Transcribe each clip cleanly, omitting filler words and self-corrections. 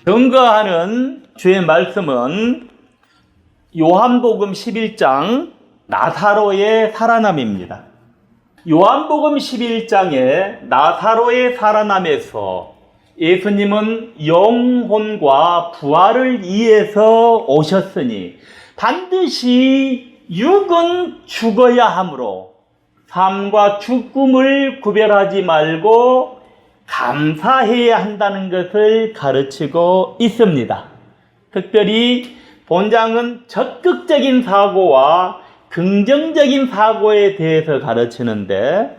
증거하는 주의 말씀은 요한복음 11장 나사로의 살아남입니다. 요한복음 11장에 나사로의 살아남에서 예수님은 영혼과 부활을 위해서 오셨으니 반드시 육은 죽어야 하므로 삶과 죽음을 구별하지 말고 감사해야 한다는 것을 가르치고 있습니다. 특별히 본장은 적극적인 사고와 긍정적인 사고에 대해서 가르치는데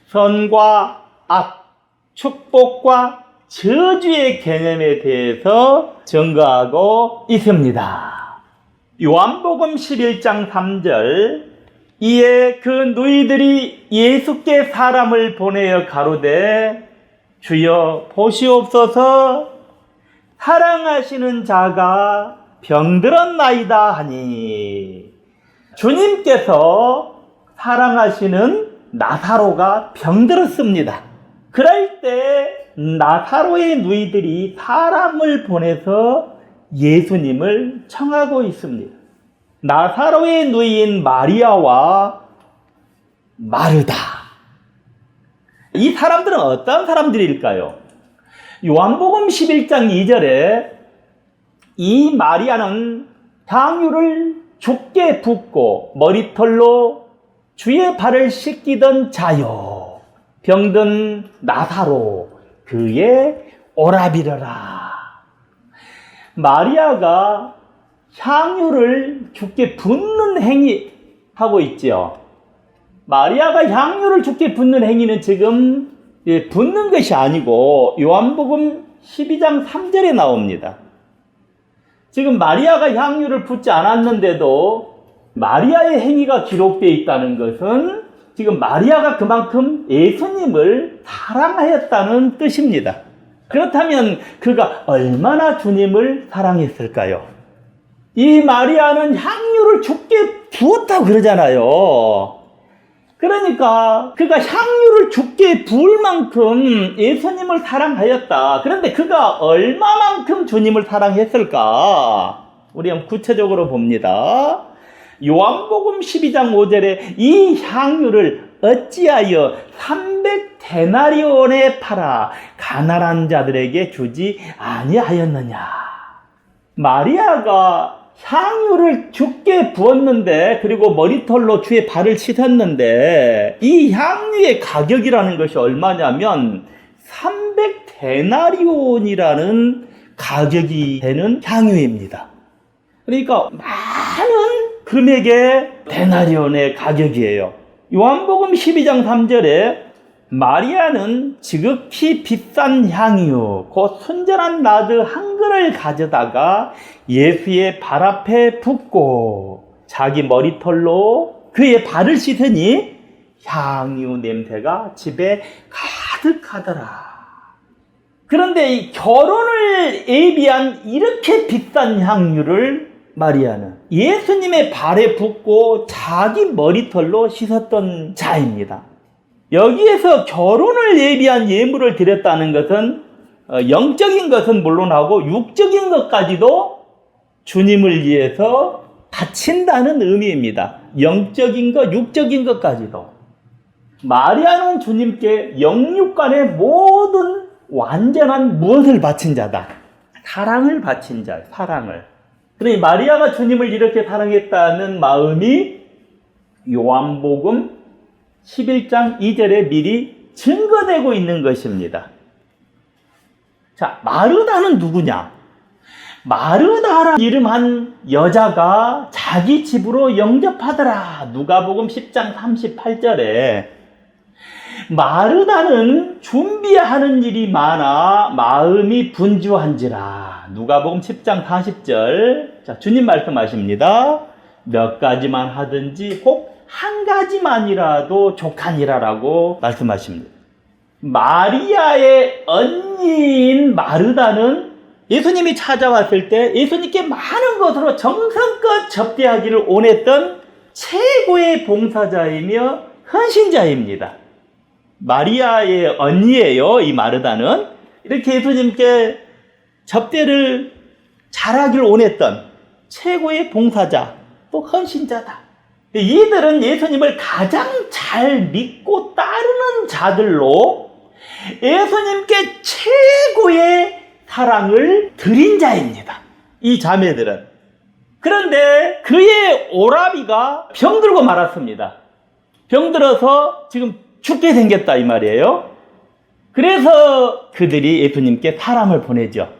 선과 악, 축복과 저주의 개념에 대해서 증거하고 있습니다. 요한복음 11장 3절 이에 그 누이들이 예수께 사람을 보내어 가로되 주여 보시옵소서 사랑하시는 자가 병들었나이다 하니 주님께서 사랑하시는 나사로가 병들었습니다. 그럴 때 나사로의 누이들이 사람을 보내서 예수님을 청하고 있습니다. 나사로의 누이인 마리아와 마르다. 이 사람들은 어떤 사람들일까요? 요한복음 11장 2절에 이 마리아는 향유를 죽게 붓고 머리털로 주의 발을 씻기던 자요 병든 나사로 그의 오라비러라. 마리아가 향유를 죽게 붓는 행위 하고 있죠. 마리아가 향유를 죽게 붓는 행위는 지금 붓는 것이 아니고 요한복음 12장 3절에 나옵니다. 지금 마리아가 향유를 붓지 않았는데도 마리아의 행위가 기록되어 있다는 것은 지금 마리아가 그만큼 예수님을 사랑하였다는 뜻입니다. 그렇다면 그가 얼마나 주님을 사랑했을까요? 이 마리아는 향유를 죽게 부었다고 그러잖아요. 그러니까 그가 향유를 죽게 부을 만큼 예수님을 사랑하였다. 그런데 그가 얼마만큼 주님을 사랑했을까? 우리 한번 구체적으로 봅니다. 요한복음 12장 5절에 이 향유를 어찌하여 300데나리온에 팔아 가난한 자들에게 주지 아니하였느냐. 마리아가 향유를 죽게 부었는데 그리고 머리털로 주의 발을 씻었는데 이 향유의 가격이라는 것이 얼마냐면 300데나리온이라는 가격이 되는 향유입니다. 그러니까 많은 금액의 데나리온의 가격이에요. 요한복음 12장 3절에 마리아는 지극히 비싼 향유 곧 순전한 나드 한 그릇을 가져다가 예수의 발 앞에 붓고 자기 머리털로 그의 발을 씻으니 향유 냄새가 집에 가득하더라. 그런데 이 결혼을 예비한 이렇게 비싼 향유를 마리아는 예수님의 발에 붓고 자기 머리털로 씻었던 자입니다. 여기에서 결혼을 예비한 예물을 드렸다는 것은 영적인 것은 물론하고 육적인 것까지도 주님을 위해서 바친다는 의미입니다. 영적인 것, 육적인 것까지도. 마리아는 주님께 영육간의 모든 완전한 무엇을 바친 자다. 사랑을 바친 자, 사랑을. 그러니 마리아가 주님을 이렇게 사랑했다는 마음이 요한복음 11장 2절에 미리 증거되고 있는 것입니다. 자, 마르다는 누구냐? 마르다라 이름한 여자가 자기 집으로 영접하더라. 누가복음 10장 38절에 마르다는 준비하는 일이 많아 마음이 분주한지라. 누가복음 10장 40절. 자, 주님 말씀하십니다. 몇 가지만 하든지 혹 한 가지만이라도 족하니라라고 말씀하십니다. 마리아의 언니인 마르다는 예수님이 찾아왔을 때 예수님께 많은 것으로 정성껏 접대하기를 원했던 최고의 봉사자이며 헌신자입니다. 마리아의 언니예요. 이 마르다는 이렇게 예수님께 접대를 잘하길 원했던 최고의 봉사자, 또 헌신자다. 이들은 예수님을 가장 잘 믿고 따르는 자들로 예수님께 최고의 사랑을 드린 자입니다. 이 자매들은. 그런데 그의 오라비가 병들고 말았습니다. 병들어서 지금 죽게 생겼다 이 말이에요. 그래서 그들이 예수님께 사람을 보내죠.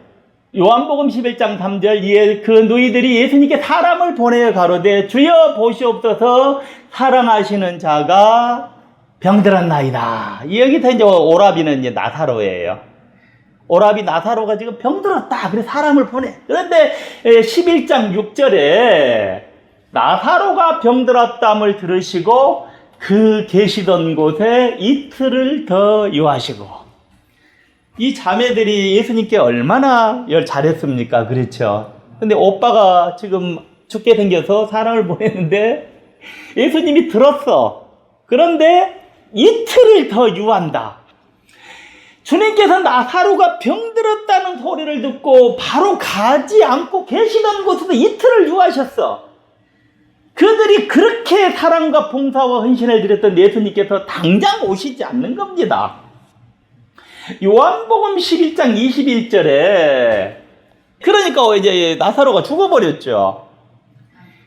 요한복음 11장 3절 그 너희들이 예수님께 사람을 보내어 가로되 주여 보시옵소서 사랑하시는 자가 병들었나이다. 여기서 이제 오라비는 이제 나사로예요. 오라비 나사로가 지금 병들었다. 그래서 사람을 보내. 그런데 11장 6절에 나사로가 병들었담을 들으시고 그 계시던 곳에 이틀을 더 유하시고. 이 자매들이 예수님께 얼마나 잘했습니까? 그렇죠. 근데 오빠가 지금 죽게 생겨서 사람을 보냈는데 예수님이 들었어. 그런데 이틀을 더 유한다. 주님께서 나사로가 병들었다는 소리를 듣고 바로 가지 않고 계시던 곳에서 이틀을 유하셨어. 그들이 그렇게 사랑과 봉사와 헌신을 드렸던 예수님께서 당장 오시지 않는 겁니다. 요한복음 11장 21절에 그러니까 이제 나사로가 죽어버렸죠.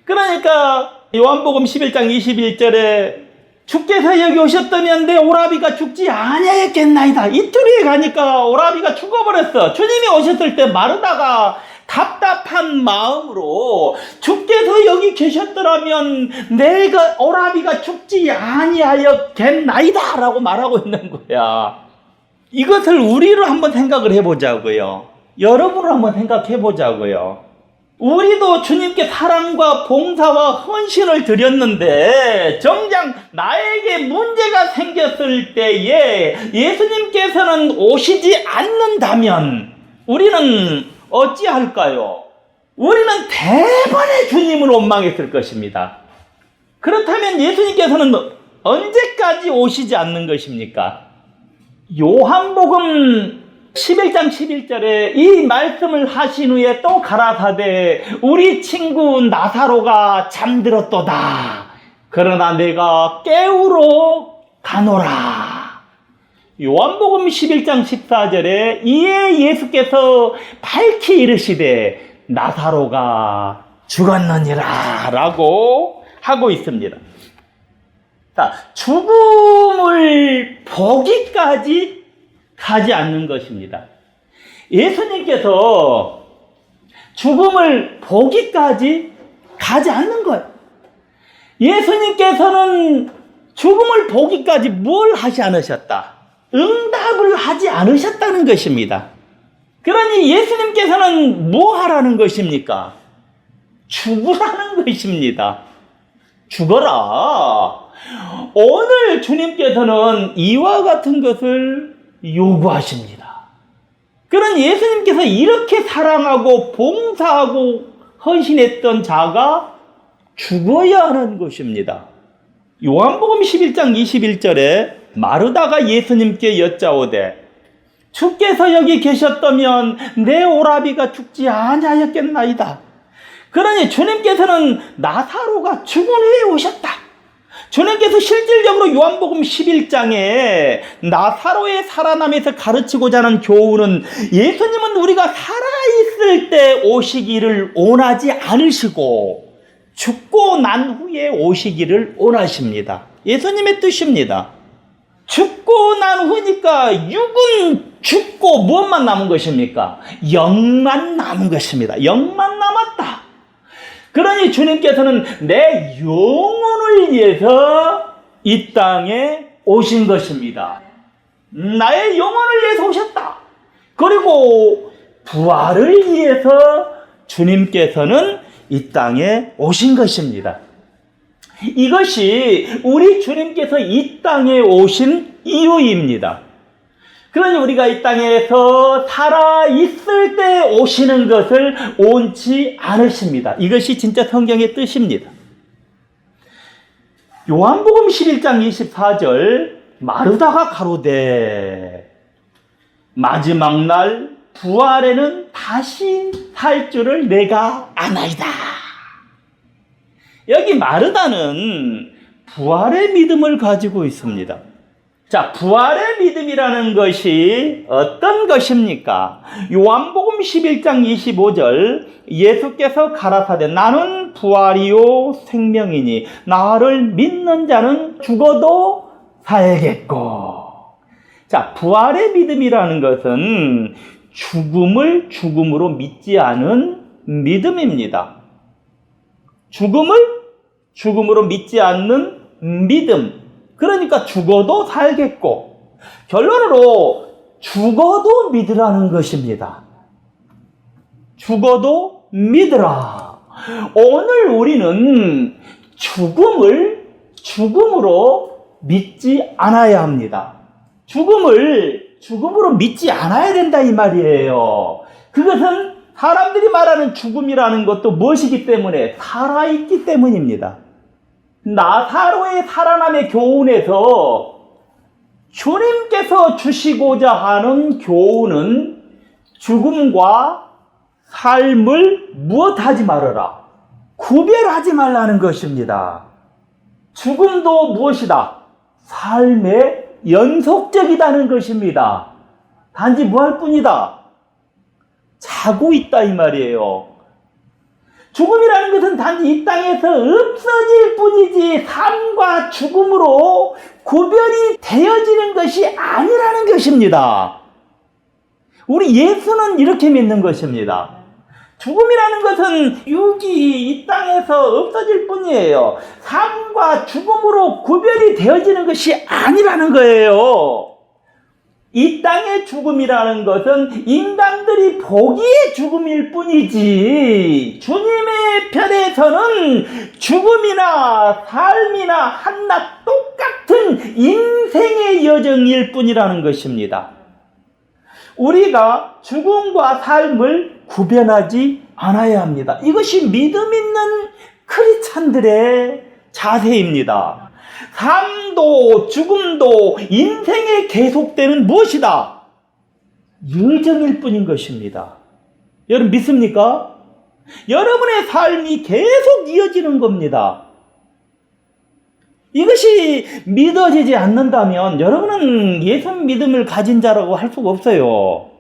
그러니까 요한복음 11장 21절에 주께서 여기 오셨다면 내 오라비가 죽지 아니하였겠나이다. 이틀 후에 가니까 오라비가 죽어버렸어. 주님이 오셨을 때 마르다가 답답한 마음으로 주께서 여기 계셨더라면 내가 오라비가 죽지 아니하였겠나이다 라고 말하고 있는 거야. 이것을 우리로 한번 생각을 해보자고요. 여러분을 한번 생각해 보자고요. 우리도 주님께 사랑과 봉사와 헌신을 드렸는데 정작 나에게 문제가 생겼을 때에 예수님께서는 오시지 않는다면 우리는 어찌할까요? 우리는 대번에 주님을 원망했을 것입니다. 그렇다면 예수님께서는 언제까지 오시지 않는 것입니까? 요한복음 11장 11절에 이 말씀을 하신 후에 또 가라사대 우리 친구 나사로가 잠들었도다. 그러나 내가 깨우러 가노라. 요한복음 11장 14절에 이에 예수께서 밝히 이르시되 나사로가 죽었느니라 라고 하고 있습니다. 자, 죽음을 보기까지 가지 않는 것입니다. 예수님께서 죽음을 보기까지 가지 않는 거예요. 예수님께서는 죽음을 보기까지 뭘 하지 않으셨다? 응답을 하지 않으셨다는 것입니다. 그러니 예수님께서는 뭐 하라는 것입니까? 죽으라는 것입니다. 죽어라. 오늘 주님께서는 이와 같은 것을 요구하십니다. 그러니 예수님께서 이렇게 사랑하고 봉사하고 헌신했던 자가 죽어야 하는 것입니다. 요한복음 11장 21절에 마르다가 예수님께 여짜오되 주께서 여기 계셨다면 내 오라비가 죽지 아니하였겠나이다. 그러니 주님께서는 나사로가 죽은 후에 오셨다. 주님께서 실질적으로 요한복음 11장에 나사로의 살아남에서 가르치고자 하는 교훈은 예수님은 우리가 살아있을 때 오시기를 원하지 않으시고 죽고 난 후에 오시기를 원하십니다. 예수님의 뜻입니다. 죽고 난 후니까 육은 죽고 무엇만 남은 것입니까? 영만 남은 것입니다. 영만 남았다. 그러니 주님께서는 내 영혼을 위해서 이 땅에 오신 것입니다. 나의 영혼을 위해서 오셨다. 그리고 부활을 위해서 주님께서는 이 땅에 오신 것입니다. 이것이 우리 주님께서 이 땅에 오신 이유입니다. 그러니 우리가 이 땅에서 살아있을 때 오시는 것을 원치 않으십니다. 이것이 진짜 성경의 뜻입니다. 요한복음 11장 24절 마르다가 가로되 마지막 날 부활에는 다시 살 줄을 내가 아나이다. 여기 마르다는 부활의 믿음을 가지고 있습니다. 자, 부활의 믿음이라는 것이 어떤 것입니까? 요한복음 11장 25절 예수께서 가라사대 나는 부활이요 생명이니 나를 믿는 자는 죽어도 살겠고. 자, 부활의 믿음이라는 것은 죽음을 죽음으로 믿지 않은 믿음입니다. 죽음을 죽음으로 믿지 않는 믿음. 그러니까 죽어도 살겠고, 결론으로 죽어도 믿으라는 것입니다. 죽어도 믿으라. 오늘 우리는 죽음을 죽음으로 믿지 않아야 합니다. 죽음을 죽음으로 믿지 않아야 된다 이 말이에요. 그것은 사람들이 말하는 죽음이라는 것도 무엇이기 때문에? 살아있기 때문입니다. 나사로의 살아남의 교훈에서 주님께서 주시고자 하는 교훈은 죽음과 삶을 무엇하지 말아라. 구별하지 말라는 것입니다. 죽음도 무엇이다? 삶의 연속적이다는 것입니다. 단지 뭐 할 뿐이다? 자고 있다 이 말이에요. 죽음이라는 것은 단지 이 땅에서 없어질 뿐이지 삶과 죽음으로 구별이 되어지는 것이 아니라는 것입니다. 우리 예수는 이렇게 믿는 것입니다. 죽음이라는 것은 여기 이 땅에서 없어질 뿐이에요. 삶과 죽음으로 구별이 되어지는 것이 아니라는 거예요. 이 땅의 죽음이라는 것은 인간들이 보기에 죽음일 뿐이지 주님의 편에서는 죽음이나 삶이나 한낱 똑같은 인생의 여정일 뿐이라는 것입니다. 우리가 죽음과 삶을 구별하지 않아야 합니다. 이것이 믿음 있는 크리스찬들의 자세입니다. 삶도 죽음도 인생에 계속되는 무엇이다? 여정일 뿐인 것입니다. 여러분 믿습니까? 여러분의 삶이 계속 이어지는 겁니다. 이것이 믿어지지 않는다면 여러분은 예수 믿음을 가진 자라고 할 수가 없어요.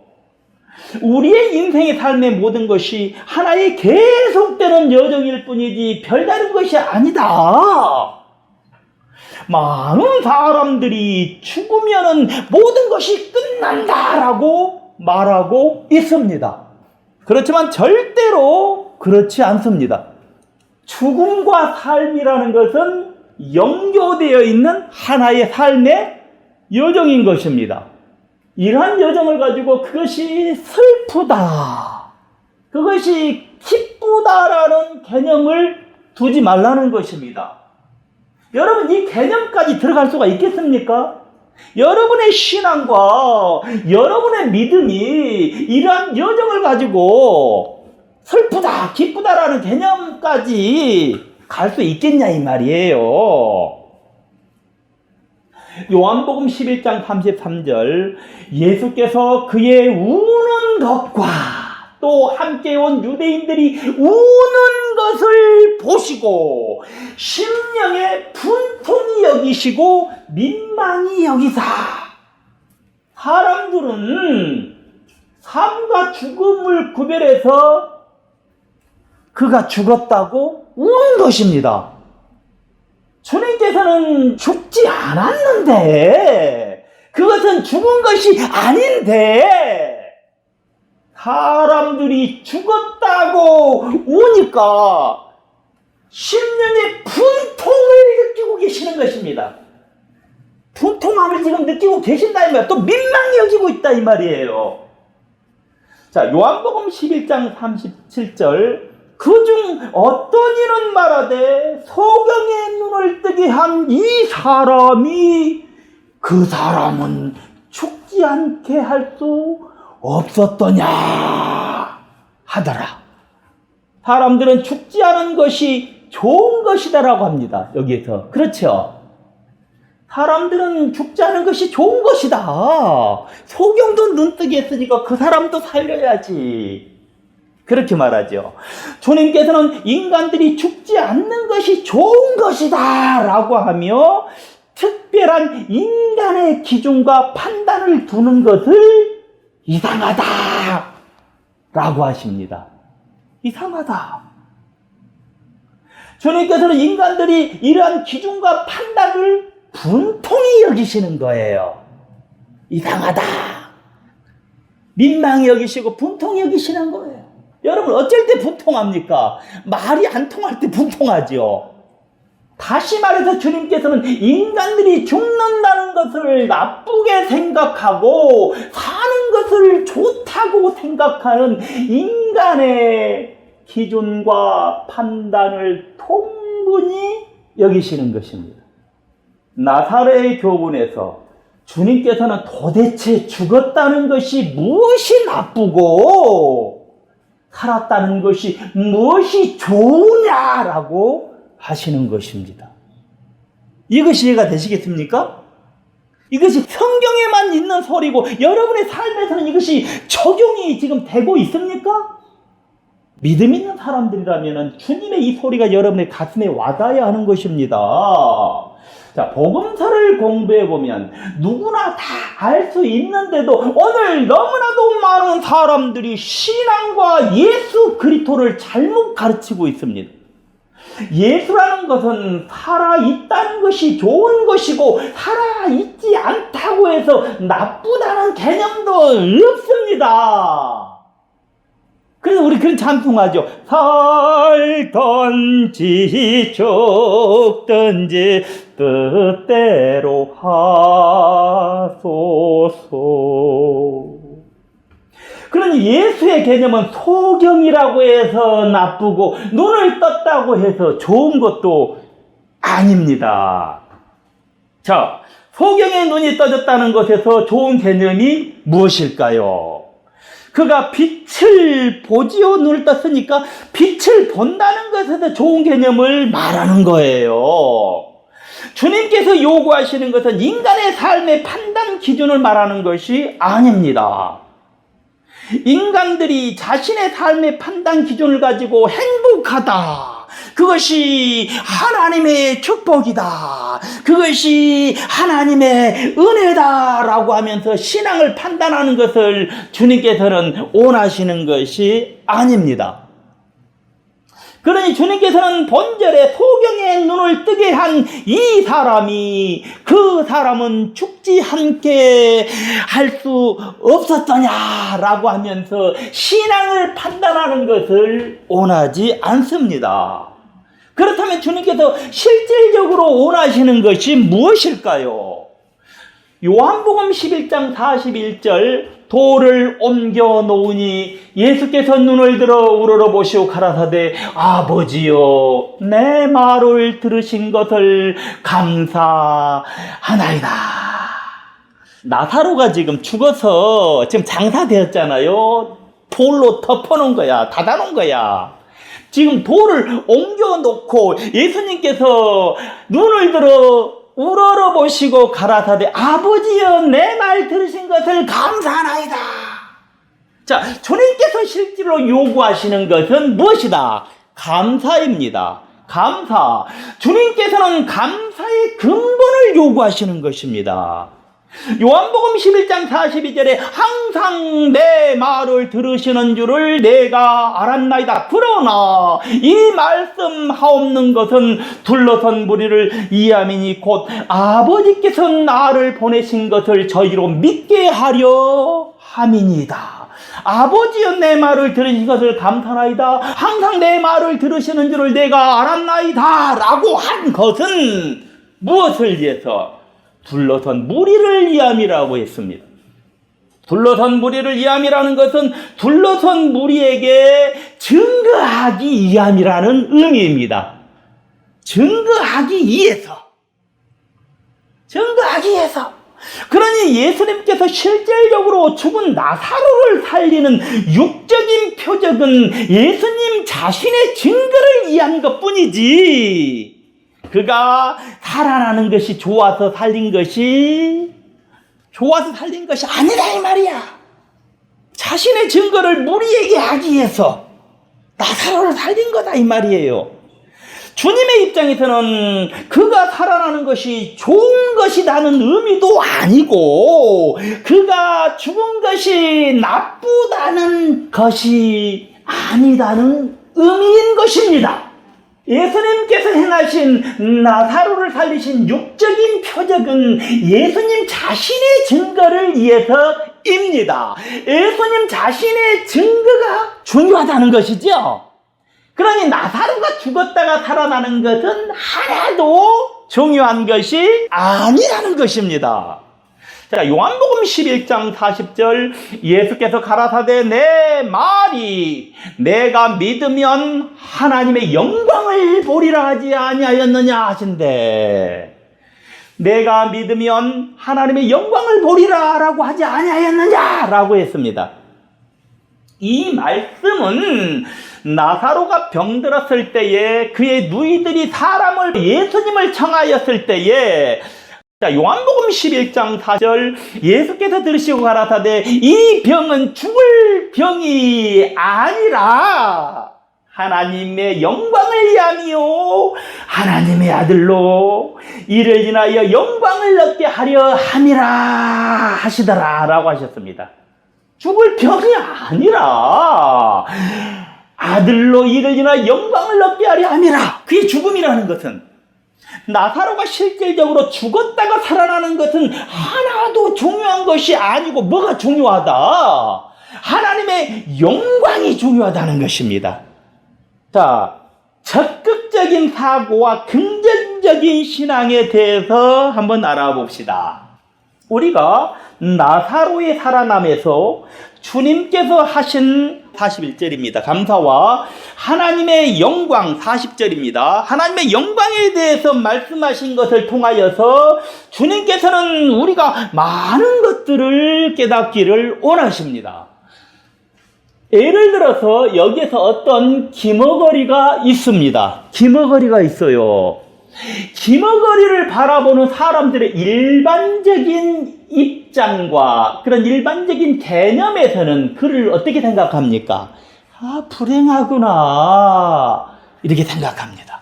우리의 인생의 삶의 모든 것이 하나의 계속되는 여정일 뿐이지 별다른 것이 아니다. 많은 사람들이 죽으면은 모든 것이 끝난다라고 말하고 있습니다. 그렇지만 절대로 그렇지 않습니다. 죽음과 삶이라는 것은 연결되어 있는 하나의 삶의 여정인 것입니다. 이러한 여정을 가지고 그것이 슬프다, 그것이 기쁘다라는 개념을 두지 말라는 것입니다. 여러분 이 개념까지 들어갈 수가 있겠습니까? 여러분의 신앙과 여러분의 믿음이 이러한 여정을 가지고 슬프다, 기쁘다라는 개념까지 갈 수 있겠냐 이 말이에요. 요한복음 11장 33절 예수께서 그의 우는 것과 또 함께 온 유대인들이 우는 것을 보시고 심령에 분통이 여기시고 민망히 여기사. 사람들은 삶과 죽음을 구별해서 그가 죽었다고 우는 것입니다. 주님께서는 죽지 않았는데, 그것은 죽은 것이 아닌데, 사람들이 죽었다고 우니까 심령의 분통을 느끼고 계시는 것입니다. 분통함을 지금 느끼고 계신다 이 말이에요. 또 민망히 여기고 있다 이 말이에요. 자, 요한복음 11장 37절 그중 어떤 이는 말하되 소경의 눈을 뜨게 한 이 사람이 그 사람은 죽지 않게 할 수 없었더냐 하더라. 사람들은 죽지 않은 것이 좋은 것이다라고 합니다. 여기에서. 그렇죠? 사람들은 죽지 않은 것이 좋은 것이다. 소경도 눈뜨게 했으니까 그 사람도 살려야지. 그렇게 말하죠. 주님께서는 인간들이 죽지 않는 것이 좋은 것이다 라고 하며 특별한 인간의 기준과 판단을 두는 것을 이상하다 라고 하십니다. 이상하다. 주님께서는 인간들이 이러한 기준과 판단을 분통히 여기시는 거예요. 이상하다. 민망히 여기시고 분통히 여기시는 거예요. 여러분 어쩔 때 분통합니까? 말이 안 통할 때 분통하죠. 다시 말해서 주님께서는 인간들이 죽는다는 것을 나쁘게 생각하고 사는 것을 좋다고 생각하는 인간의 기준과 판단을 통분히 여기시는 것입니다. 나사렛의 교훈에서 주님께서는 도대체 죽었다는 것이 무엇이 나쁘고 살았다는 것이 무엇이 좋으냐라고 하시는 것입니다. 이것이 이해가 되시겠습니까? 이것이 성경에만 있는 소리고 여러분의 삶에서는 이것이 적용이 지금 되고 있습니까? 믿음 있는 사람들이라면 주님의 이 소리가 여러분의 가슴에 와닿아야 하는 것입니다. 자, 복음서를 공부해보면 누구나 다 알 수 있는데도 오늘 너무나도 많은 사람들이 신앙과 예수 그리스도를 잘못 가르치고 있습니다. 예수라는 것은 살아있다는 것이 좋은 것이고 살아있지 않다고 해서 나쁘다는 개념도 없습니다. 그래서 우리 그런 찬송하죠. 살든지 죽든지 뜻대로 하소서. 그러니 예수의 개념은 소경이라고 해서 나쁘고 눈을 떴다고 해서 좋은 것도 아닙니다. 자, 소경의 눈이 떠졌다는 것에서 좋은 개념이 무엇일까요? 그가 빛을 보지요. 눈을 떴으니까 빛을 본다는 것에서 좋은 개념을 말하는 거예요. 주님께서 요구하시는 것은 인간의 삶의 판단 기준을 말하는 것이 아닙니다. 인간들이 자신의 삶의 판단 기준을 가지고 행복하다, 그것이 하나님의 축복이다, 그것이 하나님의 은혜다라고 하면서 신앙을 판단하는 것을 주님께서는 원하시는 것이 아닙니다. 그러니 주님께서는 본절에 소경의 눈을 뜨게 한 이 사람이 그 사람은 죽지 않게 할 수 없었더냐라고 하면서 신앙을 판단하는 것을 원하지 않습니다. 그렇다면 주님께서 실질적으로 원하시는 것이 무엇일까요? 요한복음 11장 41절 돌을 옮겨 놓으니 예수께서 눈을 들어 우러러보시고 가라사대 아버지여 내 말을 들으신 것을 감사하나이다. 나사로가 지금 죽어서 지금 장사되었잖아요. 돌로 덮어놓은 거야. 닫아놓은 거야. 지금 돌을 옮겨 놓고 예수님께서 눈을 들어 우러러보시고 가라사대 아버지여 내 말 들으신 것을 감사하나이다. 자, 주님께서 실제로 요구하시는 것은 무엇이다? 감사입니다. 감사. 주님께서는 감사의 근본을 요구하시는 것입니다. 요한복음 11장 42절에 항상 내 말을 들으시는 줄을 내가 알았나이다. 그러나 이 말씀 하옵는 것은 둘러선 무리를 이함이니 곧 아버지께서 나를 보내신 것을 저희로 믿게 하려 함이니이다. 아버지여 내 말을 들으신 것을 감사나이다. 항상 내 말을 들으시는 줄을 내가 알았나이다 라고 한 것은 무엇을 위해서? 둘러선 무리를 위함이라고 했습니다. 둘러선 무리를 위함이라는 것은 둘러선 무리에게 증거하기 위함이라는 의미입니다. 증거하기 위해서. 증거하기 위해서. 그러니 예수님께서 실질적으로 죽은 나사로를 살리는 육적인 표적은 예수님 자신의 증거를 위한 것뿐이지 그가 살아나는 것이 좋아서 살린 것이 아니다 이 말이야. 자신의 증거를 무리에게 하기 위해서 나사로를 살린 거다 이 말이에요. 주님의 입장에서는 그가 살아나는 것이 좋은 것이라는 의미도 아니고 그가 죽은 것이 나쁘다는 것이 아니다는 의미인 것입니다. 예수님께서 행하신 나사로를 살리신 육적인 표적은 예수님 자신의 증거를 위해서입니다. 예수님 자신의 증거가 중요하다는 것이죠. 그러니 나사로가 죽었다가 살아나는 것은 하나도 중요한 것이 아니라는 것입니다. 자, 요한복음 11장 40절 예수께서 가라사대 내 말이 내가 믿으면 하나님의 영광을 보리라 하지 아니하였느냐 하신대. 내가 믿으면 하나님의 영광을 보리라 라고 하지 아니하였느냐 라고 했습니다. 이 말씀은 나사로가 병들었을 때에 그의 누이들이 예수님을 청하였을 때에 자, 요한복음 11장 4절 예수께서 들으시고 가라사대 이 병은 죽을 병이 아니라 하나님의 영광을 위함이요 하나님의 아들로 이를 인하여 영광을 얻게 하려 함이라 하시더라 라고 하셨습니다. 죽을 병이 아니라 아들로 이를 인하여 영광을 얻게 하려 함이라. 그게 죽음이라는 것은 나사로가 실질적으로 죽었다가 살아나는 것은 하나도 중요한 것이 아니고 뭐가 중요하다? 하나님의 영광이 중요하다는 것입니다. 자, 적극적인 사고와 긍정적인 신앙에 대해서 한번 알아봅시다. 우리가 나사로의 살아남에서 주님께서 하신 41절입니다. 감사와 하나님의 영광 40절입니다. 하나님의 영광에 대해서 말씀하신 것을 통하여서 주님께서는 우리가 많은 것들을 깨닫기를 원하십니다. 예를 들어서 여기에서 어떤 기머거리가 있습니다. 기머거리가 있어요. 기머거리를 바라보는 사람들의 일반적인 입장과 그런 일반적인 개념에서는 그를 어떻게 생각합니까? 아, 불행하구나 이렇게 생각합니다.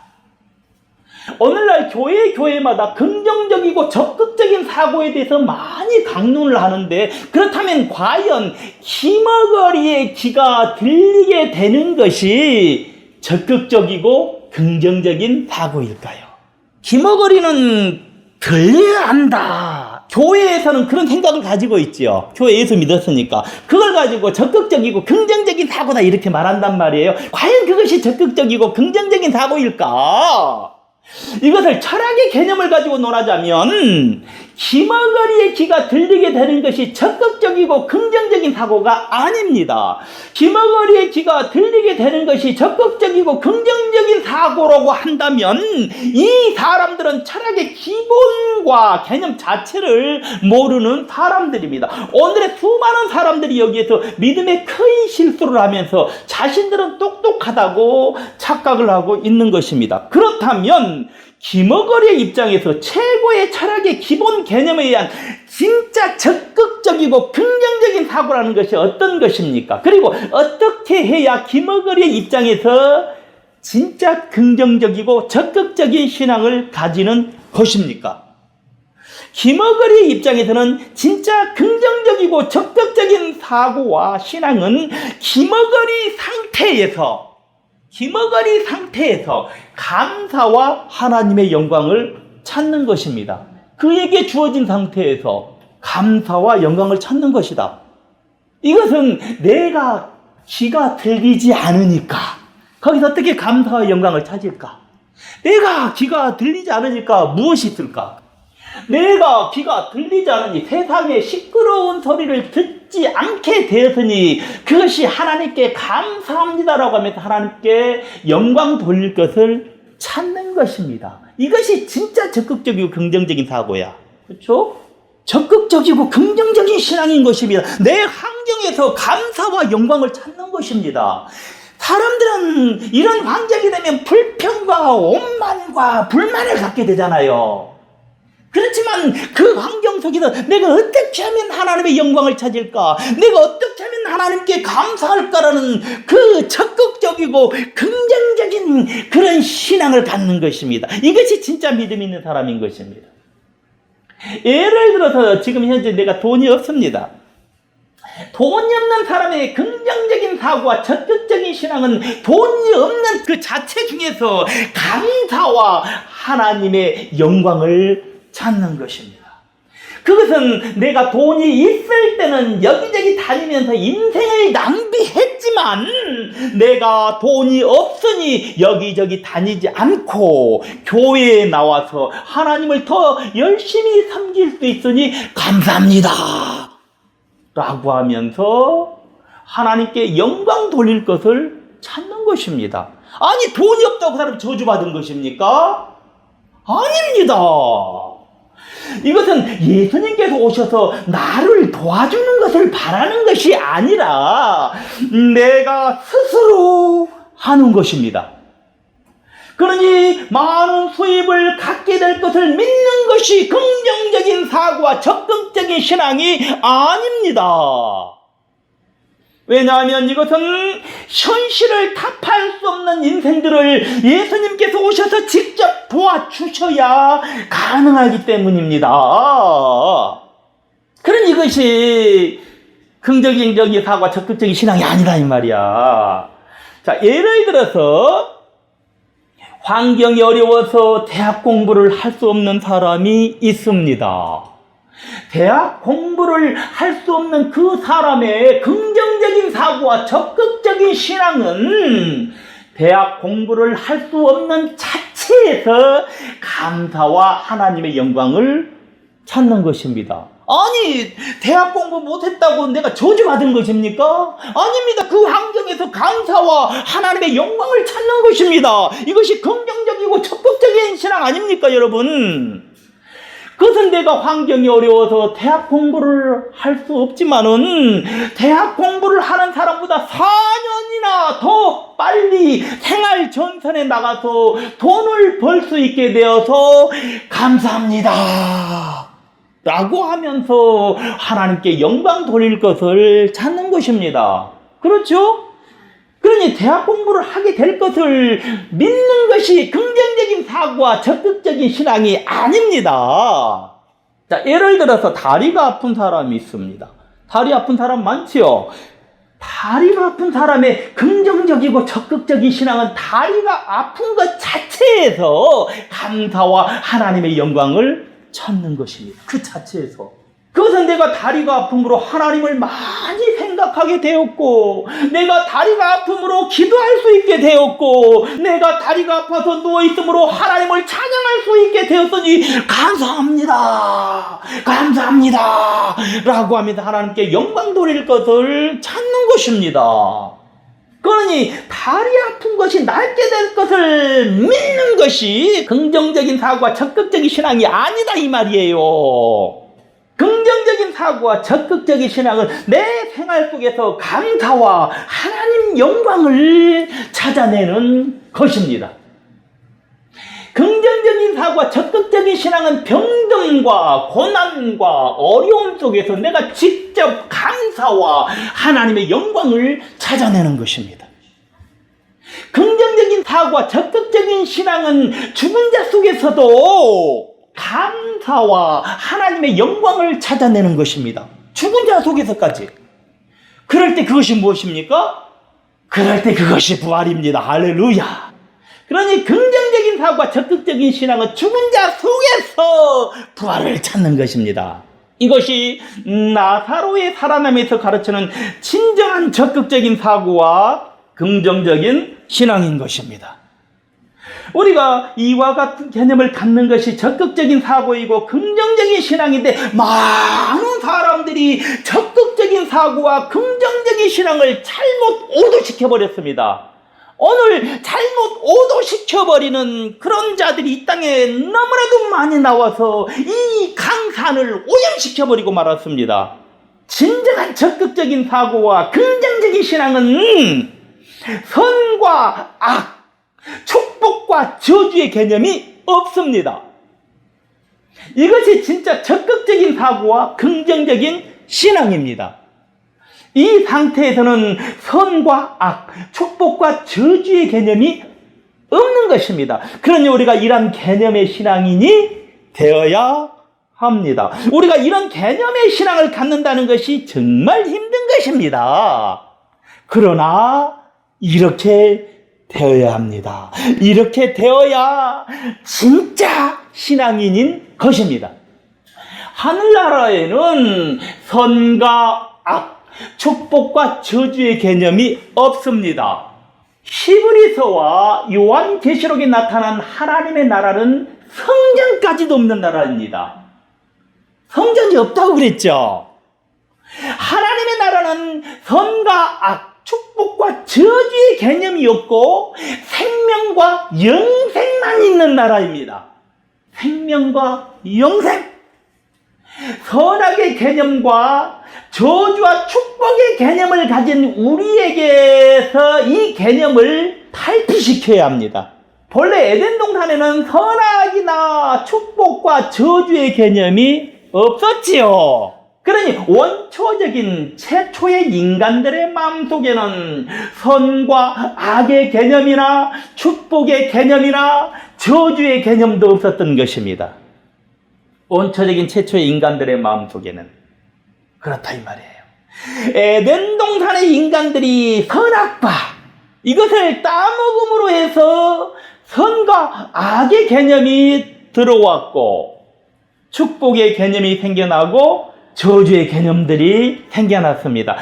오늘날 교회마다 긍정적이고 적극적인 사고에 대해서 많이 강론을 하는데 그렇다면 과연 기머거리의 귀가 들리게 되는 것이 적극적이고 긍정적인 사고일까요? 기머거리는 들려야 한다. 교회에서는 그런 생각을 가지고 있지요. 교회 예수 믿었으니까. 그걸 가지고 적극적이고 긍정적인 사고다 이렇게 말한단 말이에요. 과연 그것이 적극적이고 긍정적인 사고일까? 이것을 철학의 개념을 가지고 논하자면 기머거리의 귀가 들리게 되는 것이 적극적이고 긍정적인 사고가 아닙니다. 기머거리의 귀가 들리게 되는 것이 적극적이고 긍정적인 사고라고 한다면 이 사람들은 철학의 기본과 개념 자체를 모르는 사람들입니다. 오늘의 수많은 사람들이 여기에서 믿음의 큰 실수를 하면서 자신들은 똑똑하다고 착각을 하고 있는 것입니다. 그렇다면 기머거리의 입장에서 최고의 철학의 기본 개념에 의한 진짜 적극적이고 긍정적인 사고라는 것이 어떤 것입니까? 그리고 어떻게 해야 기머거리의 입장에서 진짜 긍정적이고 적극적인 신앙을 가지는 것입니까? 기머거리의 입장에서는 진짜 긍정적이고 적극적인 사고와 신앙은 기머거리 상태에서 감사와 하나님의 영광을 찾는 것입니다. 그에게 주어진 상태에서 감사와 영광을 찾는 것이다. 이것은 내가 귀가 들리지 않으니까 거기서 어떻게 감사와 영광을 찾을까? 내가 귀가 들리지 않으니까 무엇이 있을까? 내가 귀가 들리지 않으니 세상의 시끄러운 소리를 듣지 않게 되었으니 그것이 하나님께 감사합니다라고 하면서 하나님께 영광 돌릴 것을 찾는 것입니다. 이것이 진짜 적극적이고 긍정적인 사고야. 그렇죠? 적극적이고 긍정적인 신앙인 것입니다. 내 환경에서 감사와 영광을 찾는 것입니다. 사람들은 이런 환경이 되면 불평과 원망과 불만을 갖게 되잖아요. 그렇지만 그 환경 속에서 내가 어떻게 하면 하나님의 영광을 찾을까? 내가 어떻게 하면 하나님께 감사할까라는 그 적극적이고 긍정적인 그런 신앙을 갖는 것입니다. 이것이 진짜 믿음 있는 사람인 것입니다. 예를 들어서 지금 현재 내가 돈이 없습니다. 돈이 없는 사람의 긍정적인 사고와 적극적인 신앙은 돈이 없는 그 자체 중에서 감사와 하나님의 영광을 찾는 것입니다. 그것은 내가 돈이 있을 때는 여기저기 다니면서 인생을 낭비했지만 내가 돈이 없으니 여기저기 다니지 않고 교회에 나와서 하나님을 더 열심히 섬길 수 있으니 감사합니다 라고 하면서 하나님께 영광 돌릴 것을 찾는 것입니다. 아니, 돈이 없다고 사람이 저주받은 것입니까? 아닙니다. 이것은 예수님께서 오셔서 나를 도와주는 것을 바라는 것이 아니라 내가 스스로 하는 것입니다. 그러니 많은 수입을 갖게 될 것을 믿는 것이 긍정적인 사고와 적극적인 신앙이 아닙니다. 왜냐하면 이것은 현실을 타파할 수 없는 인생들을 예수님께서 오셔서 직접 도와주셔야 가능하기 때문입니다. 그런 이것이 긍정적인 사고와 적극적인 신앙이 아니다 이 말이야. 자, 예를 들어서 환경이 어려워서 대학 공부를 할 수 없는 사람이 있습니다. 대학 공부를 할 수 없는 그 사람의 긍정적인 사고와 적극적인 신앙은 대학 공부를 할 수 없는 자체에서 감사와 하나님의 영광을 찾는 것입니다. 아니, 대학 공부 못했다고 내가 저주받은 것입니까? 아닙니다. 그 환경에서 감사와 하나님의 영광을 찾는 것입니다. 이것이 긍정적이고 적극적인 신앙 아닙니까, 여러분? 그것은 내가 환경이 어려워서 대학 공부를 할 수 없지만은 대학 공부를 하는 사람보다 4년이나 더 빨리 생활 전선에 나가서 돈을 벌 수 있게 되어서 감사합니다 라고 하면서 하나님께 영광 돌릴 것을 찾는 것입니다. 그렇죠? 그러니 대학 공부를 하게 될 것을 믿는 것이 긍정적인 사고와 적극적인 신앙이 아닙니다. 자, 예를 들어서 다리가 아픈 사람이 있습니다. 다리 아픈 사람 많지요? 다리가 아픈 사람의 긍정적이고 적극적인 신앙은 다리가 아픈 것 자체에서 감사와 하나님의 영광을 찾는 것입니다. 그 자체에서. 그것은 내가 다리가 아픔으로 하나님을 많이 생각하게 되었고, 내가 다리가 아픔으로 기도할 수 있게 되었고, 내가 다리가 아파서 누워있으므로 하나님을 찬양할 수 있게 되었으니 감사합니다 감사합니다 라고 하면서 하나님께 영광 돌릴 것을 찾는 것입니다. 그러니 다리 아픈 것이 낫게 될 것을 믿는 것이 긍정적인 사고와 적극적인 신앙이 아니다 이 말이에요. 긍정적인 사고와 적극적인 신앙은 내 생활 속에서 감사와 하나님 영광을 찾아내는 것입니다. 긍정적인 사고와 적극적인 신앙은 병듦과 고난과 어려움 속에서 내가 직접 감사와 하나님의 영광을 찾아내는 것입니다. 긍정적인 사고와 적극적인 신앙은 죽은 자 속에서도 감사와 하나님의 영광을 찾아내는 것입니다. 죽은 자 속에서까지. 그럴 때 그것이 무엇입니까? 그럴 때 그것이 부활입니다. 할렐루야. 그러니 긍정적인 사고와 적극적인 신앙은 죽은 자 속에서 부활을 찾는 것입니다. 이것이 나사로의 살아남에서 가르치는 진정한 적극적인 사고와 긍정적인 신앙인 것입니다. 우리가 이와 같은 개념을 갖는 것이 적극적인 사고이고 긍정적인 신앙인데 많은 사람들이 적극적인 사고와 긍정적인 신앙을 잘못 오도시켜버렸습니다. 오늘 잘못 오도시켜버리는 그런 자들이 이 땅에 너무나도 많이 나와서 이 강산을 오염시켜버리고 말았습니다. 진정한 적극적인 사고와 긍정적인 신앙은 선과 악, 축복과 저주의 개념이 없습니다. 이것이 진짜 적극적인 사고와 긍정적인 신앙입니다. 이 상태에서는 선과 악, 축복과 저주의 개념이 없는 것입니다. 그러니 우리가 이런 개념의 신앙인이 되어야 합니다. 우리가 이런 개념의 신앙을 갖는다는 것이 정말 힘든 것입니다. 그러나 이렇게 되어야 합니다. 이렇게 되어야 진짜 신앙인인 것입니다. 하늘나라에는 선과 악, 축복과 저주의 개념이 없습니다. 히브리서와 요한계시록에 나타난 하나님의 나라는 성전까지도 없는 나라입니다. 성전이 없다고 그랬죠. 하나님의 나라는 선과 악, 축복과 저주의 개념이 없고 생명과 영생만 있는 나라입니다. 생명과 영생. 선악의 개념과 저주와 축복의 개념을 가진 우리에게서 이 개념을 탈피시켜야 합니다. 본래 에덴 동산에는 선악이나 축복과 저주의 개념이 없었지요. 그러니 원초적인 최초의 인간들의 마음속에는 선과 악의 개념이나 축복의 개념이나 저주의 개념도 없었던 것입니다. 원초적인 최초의 인간들의 마음속에는 그렇다 이 말이에요. 에덴 동산의 인간들이 선악과 이것을 따먹음으로 해서 선과 악의 개념이 들어왔고 축복의 개념이 생겨나고 저주의 개념들이 생겨났습니다.